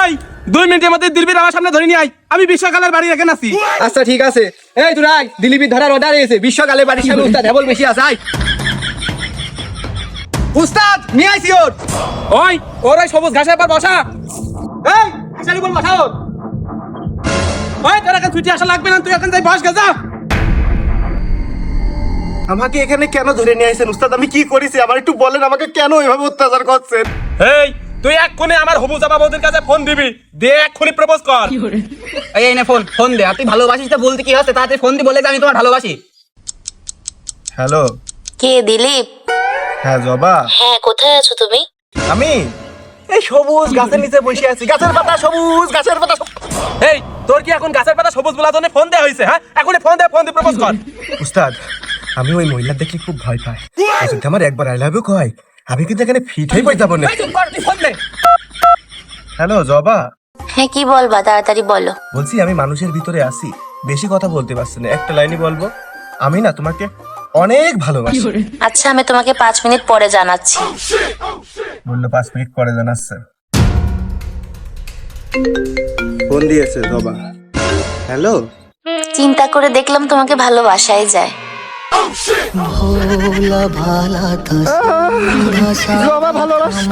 এই 2 মিনিটের মধ্যে দিলবির আমার সামনে ধরে নিয়ে আয়, আমি বিশ্বকালের বাড়ি রেখে নাছি। আচ্ছা ঠিক আছে। এই তুই আয়, দিলীপের ধরার অর্ডার এসেছে। বিশ্বকালের বাড়ির সামনে উস্তাদ হেবল বেশি আছে। আয় উস্তাদ, নিয়ে আইছি ওর। ওই ওই সবুজ ঘাসের পর বসা। এই ঘাসের উপর বসা ওর। ওই তোর এখন ছুটি আসা লাগবে না, তুই এখন যাই বস গেছা। আমাকে এখানে কেন ধরে নিয়ে আইছেন উস্তাদ? আমি কি করেছি আমার একটু বলেন, আমাকে কেন এভাবে অত্যাচার করছেন? এই তুই এক্ষুনি আমার হবু জামা বৌদির কাছে ফোন দিবি, দিয়ে এক্ষুনি প্রপোজ কর। এই নে ফোন দে। আর তুই ভালোবাসিস তা বলতে কি হচ্ছে? তাড়াতাড়ি ফোন দি, বলে যে আমি তোমার ভালোবাসি। হ্যালো। কে দিলীপ? হ্যাঁ জবা। হ্যাঁ, কোথায় আছো তুমি? আমি এই সবুজ গাছের নিচে বসে আছি। গাছের পাতা সবুজ, গাছের পাতা সবুজ। এই তোর কি এখন গাছের পাতা সবুজ বলার জন্য ফোন দেয়া হয়েছে? হ্যাঁ এখনই ফোন দিয়ে প্রপোজ কর। উস্তাদ, আমি ওই মহিলা দেখলে খুব ভয় পাই। ও যদি আমার একবার আই লাভ ইউ কয়, আমি কিন্তু এখানে ফিট হয়ে পড়ে যাবো না। এই চুপ কর, তুই ফোন দে। হ্যালো জবা, হ্যাঁ, কি বলবা? তাড়াতাড়ি বলো। বলছি আমি মানুষের ভিতরে আছি, বেশি কথা বলতে পারছি না, একটা লাইনই বলবো। আমি না তোমাকে অনেক ভালোবাসি। আচ্ছা, আমি তোমাকে 5 মিনিট পরে জানাচ্ছি। বললো 5 মিনিট পরে জানাচ্ছে। ফোন দিয়েছে জবা। হ্যালো। চিন্তা করে দেখলাম তোমাকে ভালোবাসাই যায়। জবা ভালোবাসা।